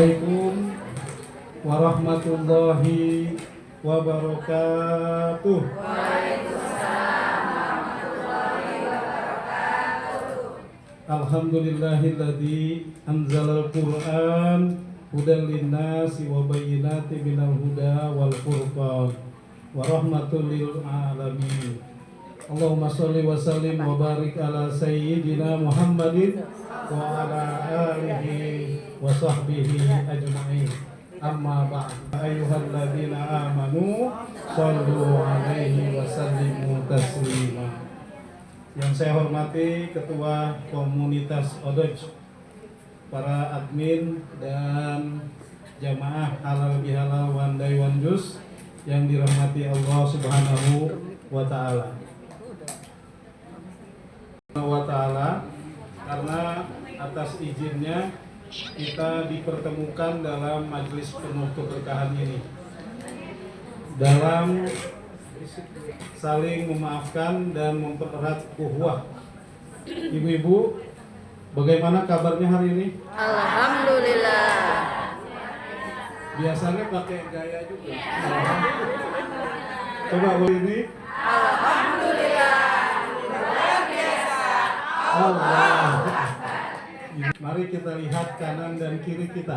Assalamualaikum warahmatullahi wabarakatuh. Alhamdulillahilladzi anzalal Qur'an hudan linnasi wa bayyinatin minal huda wal furqan wa rahmatul lil alamin. Allahumma sholli wa sallim wa barik ala sayyidina Muhammadin wa ala alihi wa sahbihi ajma'in. Amma ba'd. Ayyuhalladzina amanu shallu alaihi wa sallimu taslima. Yang saya hormati Ketua Komunitas Odoj, para admin dan jamaah halal bihalal Wandai Wanjus yang dirahmati Allah Subhanahu wa taala. Karena atas izinnya kita dipertemukan dalam majelis penuh keberkahan ini, dalam saling memaafkan dan mempererat ukhuwah. Ibu-ibu, bagaimana kabarnya hari ini? Alhamdulillah. Biasanya pakai gaya juga. Coba ini. Alhamdulillah. Luar biasa. Allah. Mari kita lihat kanan dan kiri kita.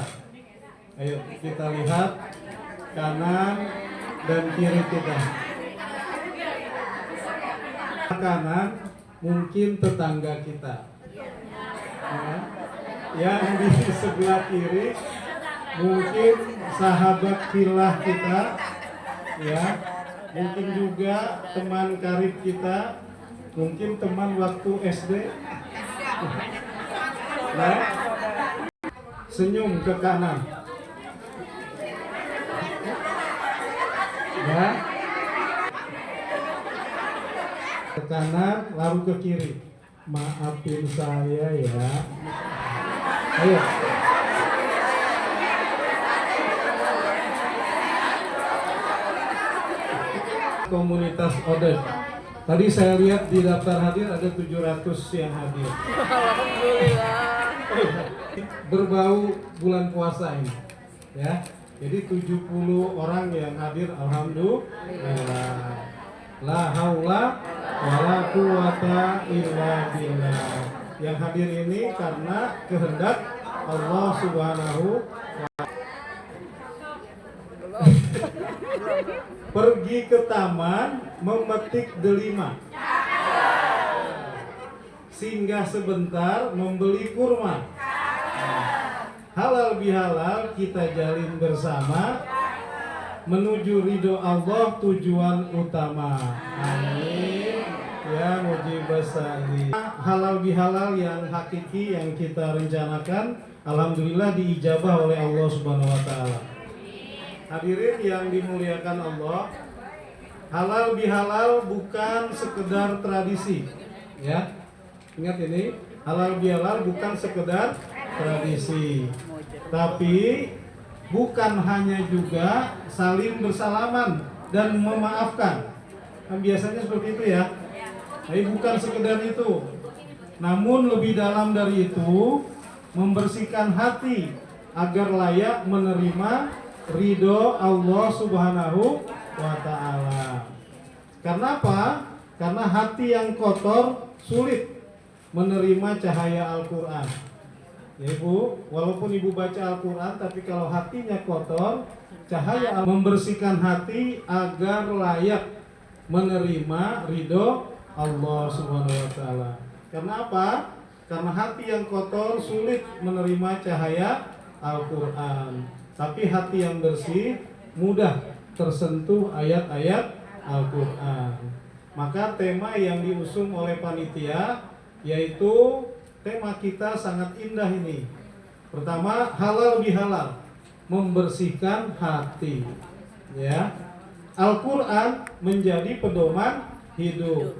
Ayo kita lihat kanan dan kiri kita. Kanan mungkin tetangga kita, ya. Yang di sebelah kiri mungkin sahabat filah kita, ya. Mungkin juga teman karib kita, mungkin teman waktu SD. Nah, senyum ke kanan, ya. Ke kanan lalu ke kiri. Maafin saya ya. Ayo. Komunitas Odoj. Tadi saya lihat di daftar hadir ada 700 yang hadir. Alhamdulillah. Berbau bulan puasa ini, ya. Jadi 70 orang yang hadir, alhamdulillah. La haula wala quwata illa billah. Yang hadir ini karena kehendak Allah Subhanahu wa ta'ala. Pergi ke taman memetik delima, singgah sebentar membeli kurma. Halal bihalal kita jalin bersama, menuju ridho Allah tujuan utama. Amin ya mujibas salihin. Halal bihalal yang hakiki yang kita rencanakan, alhamdulillah diijabah oleh Allah Subhanahu wa taala. Hadirin yang dimuliakan Allah, halal bihalal bukan sekedar tradisi, ya. Ingat ini, halal bihalal bukan sekedar tradisi, tapi bukan hanya juga saling bersalaman dan memaafkan. Kan biasanya seperti itu ya. Tapi bukan sekedar itu. Namun lebih dalam dari itu, membersihkan hati agar layak menerima ridho Allah Subhanahu wa ta'ala. Karena apa? Karena hati yang kotor sulit menerima cahaya Al-Quran. Ya Ibu, walaupun Ibu baca Al-Quran, tapi kalau hatinya kotor, cahaya membersihkan hati agar layak menerima ridho Allah Subhanahu wa ta'ala. Karena apa? Karena hati yang kotor sulit menerima cahaya Al-Quran. Tapi hati yang bersih mudah tersentuh ayat-ayat Al-Quran. Maka tema yang diusung oleh panitia yaitu tema kita sangat indah ini. Pertama, halal bihalal, membersihkan hati. Ya, Al-Quran menjadi pedoman hidup.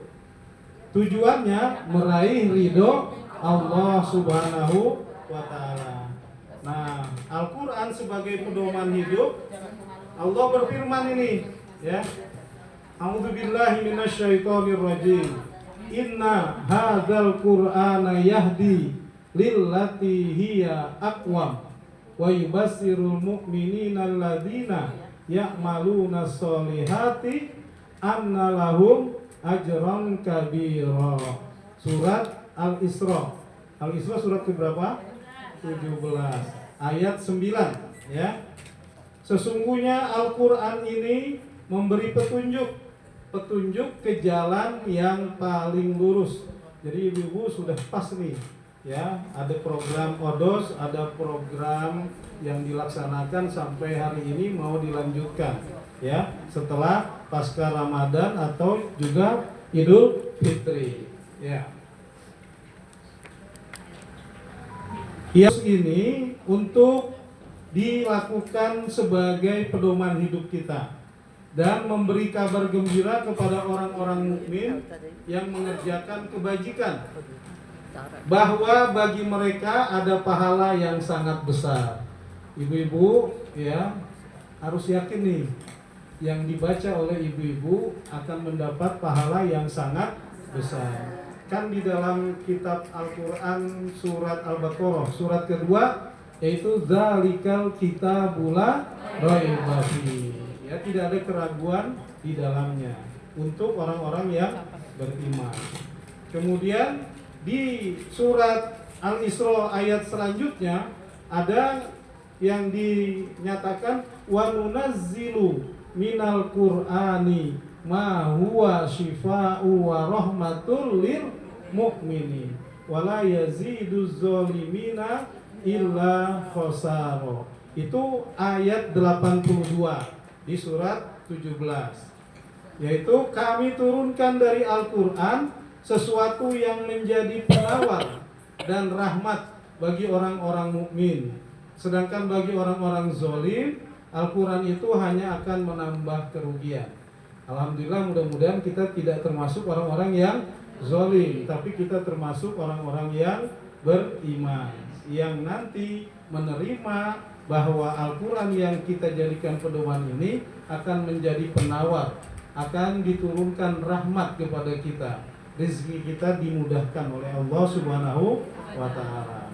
Tujuannya meraih ridho Allah Subhanahu wa ta'ala. Nah, Al-Quran sebagai pedoman hidup, Allah berfirman ini, ya. A'udzubillahi minasyaitonirrajim. Inna hadzal Qur'ana yahdi lillati hiya aqwam wa yubassirul mu'minina alladzina ya'maluna sholihati anna lahum ajran kabira. Surat Al-Isra. Al-Isra surat keberapa? 17 ayat 9 ya. Sesungguhnya Al-Qur'an ini memberi petunjuk ke jalan yang paling lurus. Jadi ibu-ibu sudah pas nih ya, ada program ODOS, ada program yang dilaksanakan sampai hari ini mau dilanjutkan ya, setelah pasca Ramadan atau juga Idul Fitri ya. Kias ini untuk dilakukan sebagai pedoman hidup kita dan memberi kabar gembira kepada orang-orang mukmin yang mengerjakan kebajikan, bahwa bagi mereka ada pahala yang sangat besar. Ibu-ibu ya harus yakin nih, yang dibaca oleh ibu-ibu akan mendapat pahala yang sangat besar. Kan di dalam kitab Al-Quran surat Al-Baqarah surat kedua, yaitu Dzalikal kitabul la raiba fihi. Ya, tidak ada keraguan di dalamnya untuk orang-orang yang beriman. Kemudian di surat Al-Isra ayat selanjutnya ada yang dinyatakan wa nunazzilu minal qur'ani ma huwa shifaa'u wa rahmatul lil mu'minin wala yaziduz zalimina illa khasara. Itu ayat 82 di surat 17, yaitu kami turunkan dari Al-Qur'an sesuatu yang menjadi penawar dan rahmat bagi orang-orang mukmin, sedangkan bagi orang-orang zalim Al-Qur'an itu hanya akan menambah kerugian. Alhamdulillah, mudah-mudahan kita tidak termasuk orang-orang yang zalim, tapi kita termasuk orang-orang yang beriman, yang nanti menerima bahwa Al-Quran yang kita jadikan pedoman ini akan menjadi penawar, akan diturunkan rahmat kepada kita, rezeki kita dimudahkan oleh Allah Subhanahu wa Ta'ala.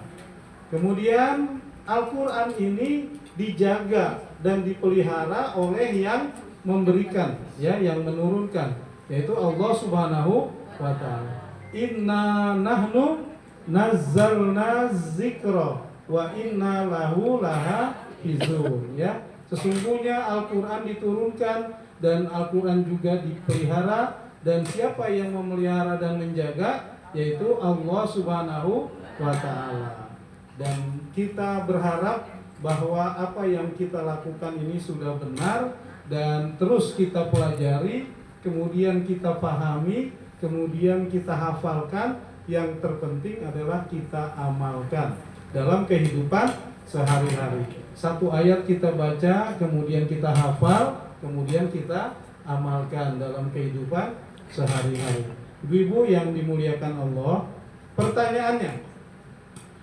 Kemudian Al-Quran ini dijaga dan dipelihara oleh yang memberikan, ya, yang menurunkan, yaitu Allah Subhanahu wa Ta'ala. Inna nahnu nazzalna dzikra wa inna lahu lahafizun, ya. Sesungguhnya Al-Qur'an diturunkan dan Al-Qur'an juga dipelihara, dan siapa yang memelihara dan menjaga yaitu Allah Subhanahu wa Ta'ala. Dan kita berharap bahwa apa yang kita lakukan ini sudah benar dan terus kita pelajari, kemudian kita pahami, kemudian kita hafalkan, yang terpenting adalah kita amalkan dalam kehidupan sehari-hari. Satu ayat kita baca, kemudian kita hafal, kemudian kita amalkan dalam kehidupan sehari-hari. Ibu-ibu yang dimuliakan Allah, pertanyaannya,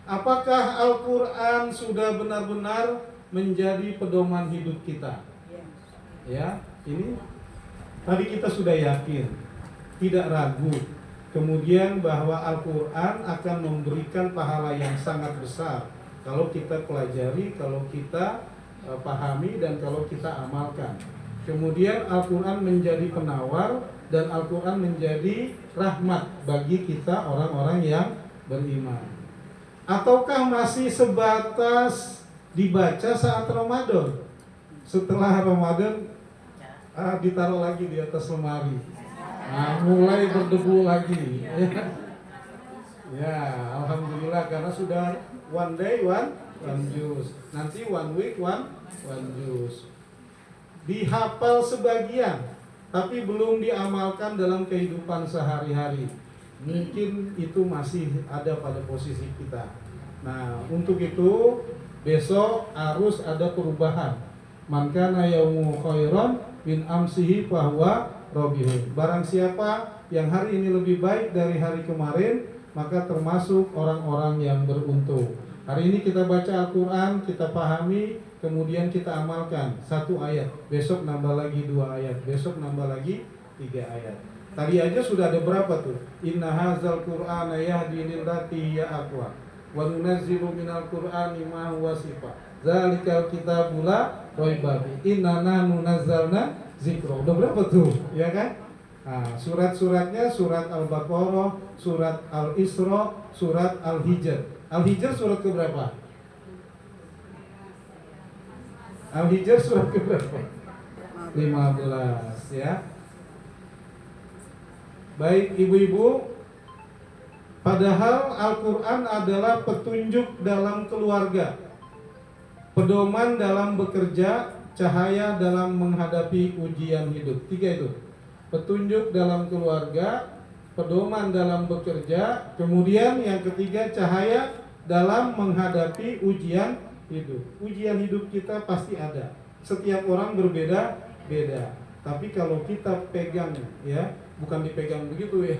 apakah Al-Quran sudah benar-benar menjadi pedoman hidup kita? Ya, ini tadi kita sudah yakin, tidak ragu, kemudian bahwa Al-Quran akan memberikan pahala yang sangat besar kalau kita pelajari, kalau kita pahami, dan kalau kita amalkan. Kemudian Al-Quran menjadi penawar dan Al-Quran menjadi rahmat bagi kita orang-orang yang beriman. Ataukah masih sebatas dibaca saat Ramadan? Setelah Ramadan ditaruh lagi di atas lemari, mulai berdebu lagi. Ya, alhamdulillah, karena sudah one day one juice, nanti one week one juice. Dihafal sebagian, tapi belum diamalkan dalam kehidupan sehari-hari. Mungkin itu masih ada pada posisi kita. Nah, untuk itu besok harus ada perubahan. Man kana yaumu khairan min amsihi fahuwa robihun. Barang siapa yang hari ini lebih baik dari hari kemarin, maka termasuk orang-orang yang beruntung. Hari ini kita baca Al-Quran, kita pahami, kemudian kita amalkan satu ayat, besok nambah lagi 2 ayat, besok nambah lagi 3 ayat. Tadi aja sudah ada berapa tuh? Inna hadzal Qur'ana yahdi lillati hiya aqwam. wa nunazzilu minal qur'ani ma huwa shifaa. Zalikal kitabul la raiba fihi inna nahnu nazzalna dzikra. Udah berapa tuh? Ya kan? Nah, surat-suratnya surat Al-Baqarah, surat Al-Isra, surat Al-Hijr. Al-Hijr surat keberapa? Al-Hijr surat keberapa? 15 ya. Baik ibu-ibu, padahal Al-Quran adalah petunjuk dalam keluarga, pedoman dalam bekerja, cahaya dalam menghadapi ujian hidup. 3 itu. Petunjuk dalam keluarga, pedoman dalam bekerja, kemudian yang ketiga cahaya dalam menghadapi ujian hidup. Ujian hidup kita pasti ada. Setiap orang berbeda-beda. Tapi kalau kita pegang ya, bukan dipegang begitu ya,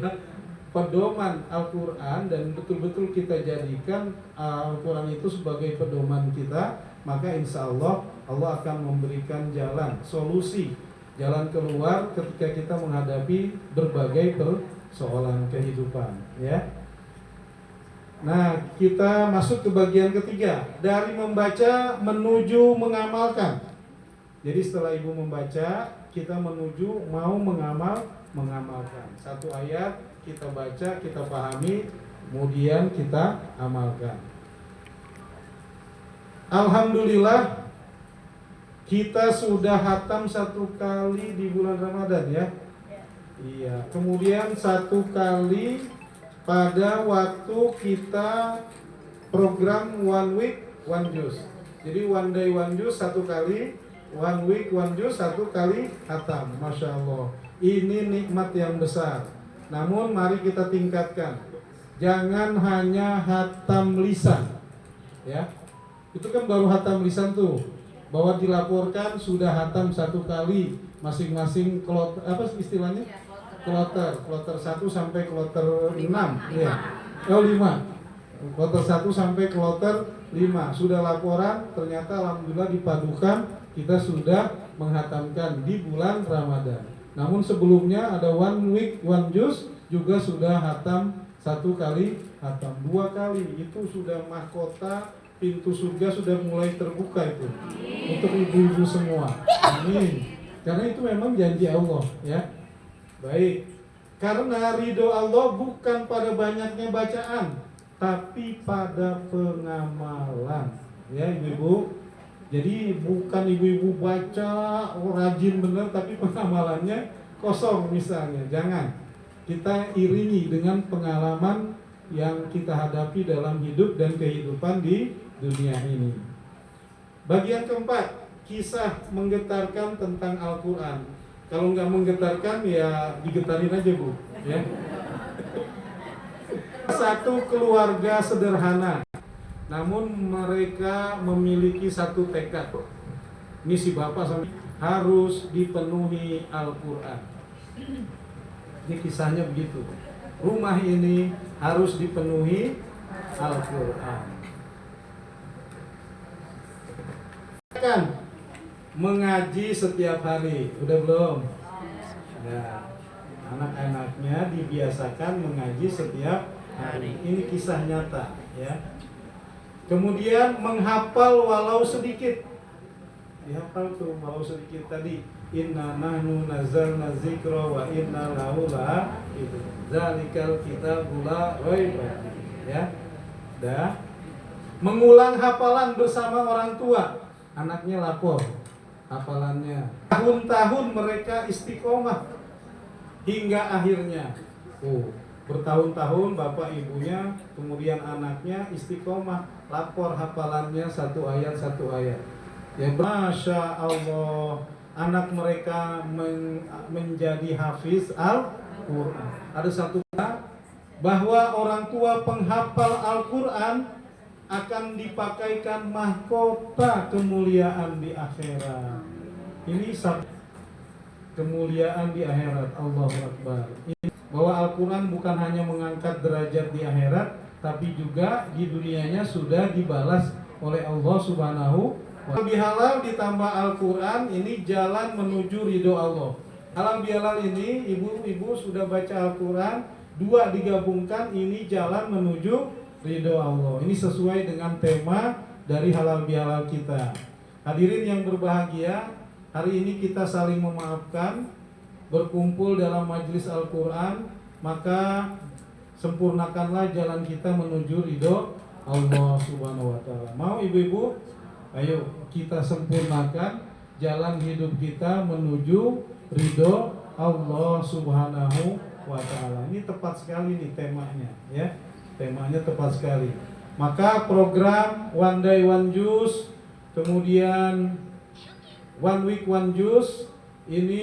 pedoman Al-Quran dan betul-betul kita jadikan Al-Quran itu sebagai pedoman kita, maka insya Allah Allah akan memberikan jalan, solusi, jalan keluar ketika kita menghadapi berbagai persoalan kehidupan ya. Nah, kita masuk ke bagian ketiga, dari membaca menuju mengamalkan. Jadi setelah ibu membaca, kita menuju mau mengamalkan. Satu ayat kita baca, kita pahami, kemudian kita amalkan. Alhamdulillah, kita sudah hatam 1 kali di bulan Ramadan ya. Iya. Kemudian 1 kali pada waktu kita program One Week One Juz. Jadi one day one juz 1 kali, one week one juz 1 kali hatam. Masya Allah. Ini nikmat yang besar. Namun mari kita tingkatkan. Jangan hanya hatam lisan. Ya. Itu kan baru hatam lisan tuh. Bahwa dilaporkan sudah hatam 1 kali masing-masing kloter, apa istilahnya? Kloter 1 sampai kloter 6 ya. Oh 5. Kloter 1 sampai kloter 5. Sudah laporan, ternyata alhamdulillah dipadukan kita sudah menghatamkan di bulan Ramadan. Namun sebelumnya ada one week one juz juga sudah hatam 1 kali, hatam 2 kali. Itu sudah mahkota, pintu surga sudah mulai terbuka itu untuk ibu-ibu semua. Amin. Karena itu memang janji Allah ya. Baik. Karena ridho Allah bukan pada banyaknya bacaan, tapi pada pengamalan. Ya ibu-ibu. Jadi bukan ibu-ibu baca rajin benar tapi pengamalannya kosong misalnya. Jangan. Kita iringi dengan pengalaman yang kita hadapi dalam hidup dan kehidupan di dunia ini. Bagian keempat, kisah menggetarkan tentang Al-Quran. Kalau nggak menggetarkan ya digetarin aja Bu ya. Satu keluarga sederhana, namun mereka memiliki satu tekad. Ini si bapak sama harus dipenuhi Al-Quran. Ini kisahnya begitu. Rumah ini harus dipenuhi Al-Quran. Kan mengaji setiap hari, udah belum? Ya, anak-anaknya dibiasakan mengaji setiap hari. Ini kisah nyata, ya. Kemudian menghafal walau sedikit. Dihafal tuh walau sedikit tadi. Inna nahnu nazzalna dzikra wa inna lahu lahafidz. Zalikal kitabul la raiba fihi. Ya. Dah. Mengulang hafalan bersama orang tua. Anaknya lapor hafalannya. Tahun-tahun mereka istiqomah hingga akhirnya. Bertahun-tahun bapak ibunya, kemudian anaknya istiqomah, lapor hafalannya 1 ayat 1 ayat. Ya Masya Allah, anak mereka menjadi hafiz Al-Quran. Ada satu bahwa orang tua penghafal Al-Quran akan dipakaikan mahkota kemuliaan di akhirat. Ini kemuliaan di akhirat. Allahu Akbar. Bahwa Al-Quran bukan hanya mengangkat derajat di akhirat, tapi juga di dunianya sudah dibalas oleh Allah Subhanahu wa ta'ala. Bihalal ditambah Al-Quran, ini jalan menuju ridho Allah. Halal bihalal ini ibu-ibu sudah baca Al-Quran, 2 digabungkan, ini jalan menuju ridho Allah. Ini sesuai dengan tema dari halal bihalal kita. Hadirin yang berbahagia, hari ini kita saling memaafkan, berkumpul dalam majelis Al-Quran, maka sempurnakanlah jalan kita menuju ridho Allah Subhanahu wa Ta'ala. Mau ibu-ibu? Ayo kita sempurnakan jalan hidup kita menuju ridho Allah Subhanahu wa Ta'ala. Ini tepat sekali nih temanya, ya. Temanya tepat sekali. Maka program One Day One Juice, kemudian One Week One Juice, ini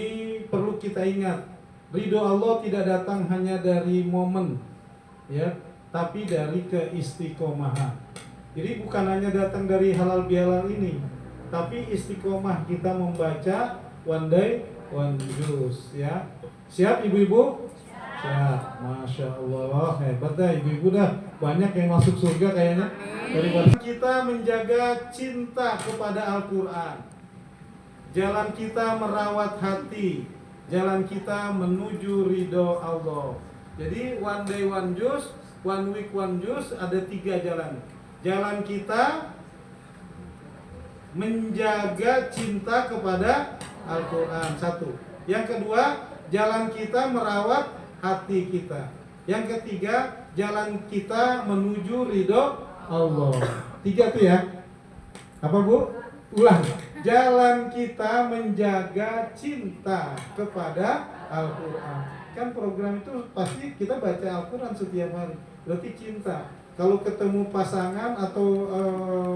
perlu kita ingat. Ridho Allah tidak datang hanya dari momen, ya, tapi dari keistiqomahan. Jadi bukan hanya datang dari halal bihalal ini, tapi istiqomah kita membaca One Day One Juice, ya. Siap ibu-ibu? Siap. Masya Allah, hebat dah ibu-ibu dah. Banyak yang masuk surga kayaknya. Daripada kita menjaga cinta kepada Al-Quran, jalan kita merawat hati, jalan kita menuju ridho Allah. Jadi One Day One Juice, One Week One Juice, ada 3 jalan. Jalan kita menjaga cinta kepada Al-Quran, 1. Yang kedua, jalan kita merawat hati kita. Yang ketiga, jalan kita menuju ridho Allah. 3 tuh ya. Apa Bu? Ulang. Jalan kita menjaga cinta kepada Al-Quran. Kan program itu pasti kita baca Al-Quran setiap hari. Berarti cinta. Kalau ketemu pasangan atau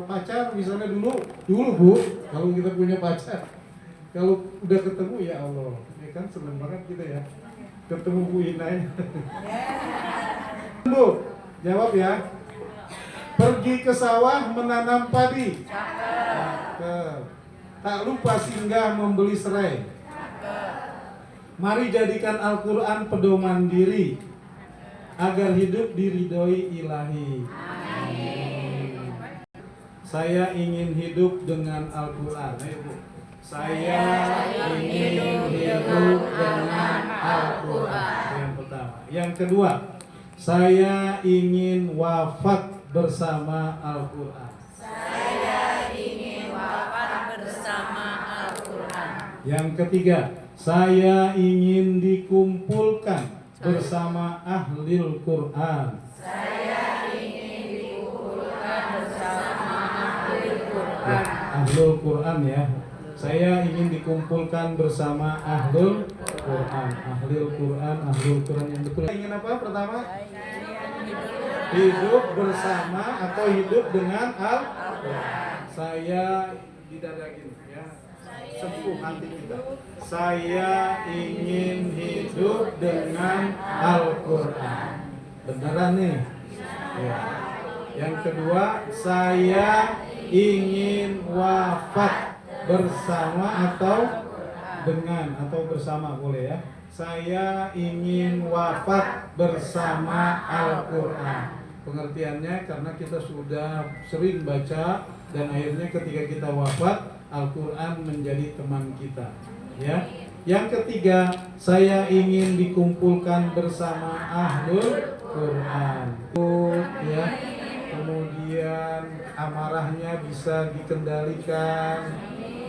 pacar misalnya dulu Bu, kalau kita punya pacar, kalau udah ketemu ya Allah, ya kan seneng banget kita ya. Ketemu Bu Inai. Bu, jawab ya. Pergi ke sawah menanam padi. Tak lupa singgah membeli serai. Mari jadikan Al-Quran pedoman diri, agar hidup diridhoi ilahi. Amin. Saya ingin hidup dengan Al-Quran. Ayo Bu. Saya ingin hidup dengan Al-Quran. Yang pertama. Yang kedua, saya ingin wafat bersama Al-Quran. Saya ingin wafat bersama Al-Quran. Yang ketiga, saya ingin dikumpulkan bersama ahlul Quran. Saya ingin dikumpulkan bersama ahlul Quran. Ahlul Quran ya. Saya ingin dikumpulkan bersama ahlul Quran. Ahlul Quran, ahlul Quran yang betul. Ingin apa pertama? Hidup bersama atau hidup dengan Al-Quran. Saya didadakin ya. Sembuh hati kita. Saya ingin hidup dengan Al-Quran. Beneran nih. Ya. Yang kedua, saya ingin wafat bersama atau dengan atau bersama boleh ya. Saya ingin wafat bersama Al-Quran. Pengertiannya karena kita sudah sering baca dan akhirnya ketika kita wafat Al-Quran menjadi teman kita. Ya. Yang ketiga, saya ingin dikumpulkan bersama ahlul Quran. Ya. Kemudian amarahnya bisa dikendalikan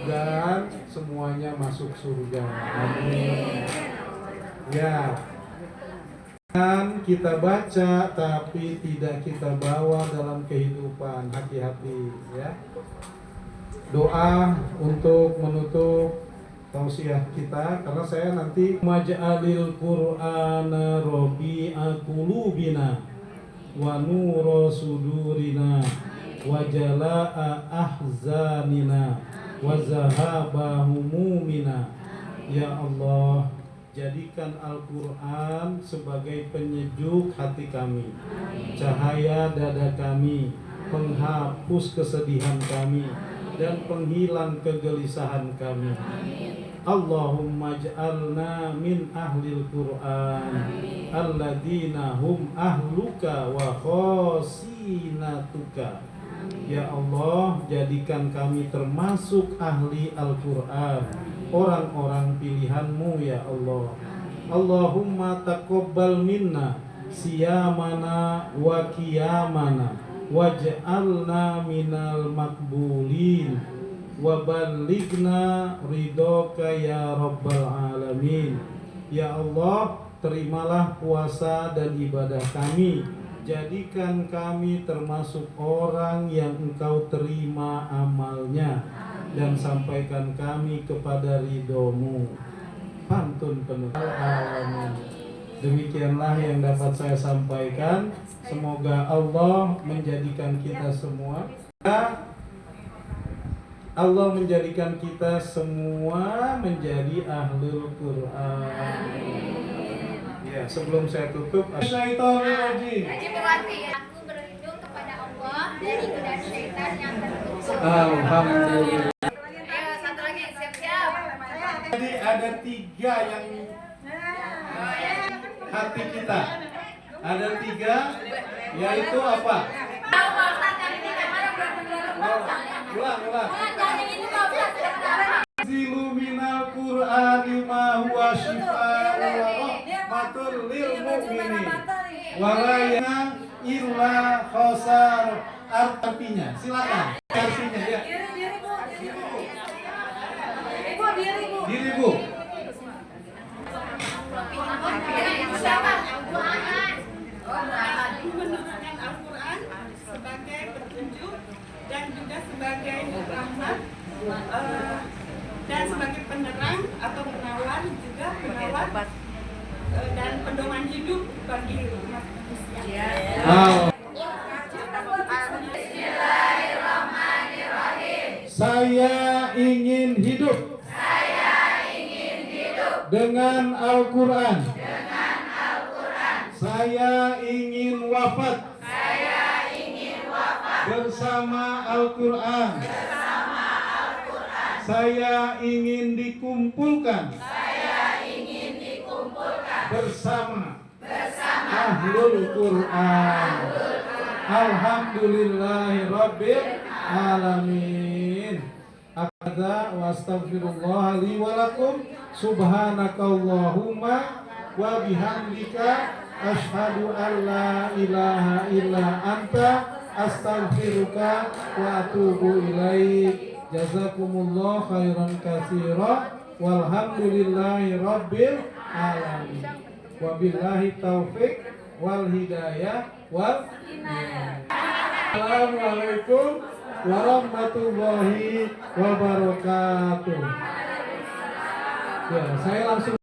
dan semuanya masuk surga. Amin. Ya. Dan kita baca tapi tidak kita bawa dalam kehidupan. Hati-hati ya. Doa untuk menutup tausiah kita karena saya nanti maj'alil Qur'ana rabi'a qulubina wa nura sudurina wa jala'a ahzanina wa zahaba humumina. Ya Allah, jadikan Al-Quran sebagai penyejuk hati kami, cahaya dada kami, penghapus kesedihan kami, dan penghilang kegelisahan kami. Allahumma ja'alna min ahlil Qur'an alladzina hum ahluka wa khosinatuka. Ya Allah, jadikan kami termasuk ahli Al-Quran, orang-orang pilihan-Mu ya Allah. Allahumma taqabbal minna siyamana wa qiyamana waj'alna minal makbulin wa ballighna ridhoka ya rabbal alamin. Ya Allah, terimalah puasa dan ibadah kami, jadikan kami termasuk orang yang Engkau terima amalnya, dan sampaikan kami kepada ridhomu. Pantun penuh alamin. Demikianlah yang dapat saya sampaikan. Semoga Allah menjadikan kita semua menjadi ahlul Quran. Ya, sebelum saya tutup, Syaitonirrajim. Aku berlindung kepada Allah dari godaan syaitan yang terkutuk. Alhamdulillah. Ayo, satu lagi, siap-siap. Jadi ada 3 yang hati kita. Ada 3, yaitu apa? Ulang. Zilu minal Qur'ani ma huwa shifaa'un wa rahmatul lil mu'minin. Walayna illa khosar. Artinya, silakan. Artinya ya. Dirimu. Menggunakan Al-Quran sebagai petunjuk dan juga sebagai rahmat dan sebagai penerang atau penawar, juga penawar dan pedoman hidup bagi umat manusia. Saya ingin hidup dengan Al-Quran. Saya ingin wafat bersama Al-Quran. Saya ingin dikumpulkan bersama Ahlul Quran. Alhamdulillahirabbil alamin. Akadza wa astaghfirullah li wa lakum. Subhanakallahumma wa bihamdika asyhadu an la ilaha illa anta astaghfiruka wa atubu ilaik. Jazakumullah khairan katsira walhamdulillahi rabbil alamin. Wabillahi taufik wal hidayah wal Assalamualaikum warahmatullahi wabarakatuh. Ya, saya langsung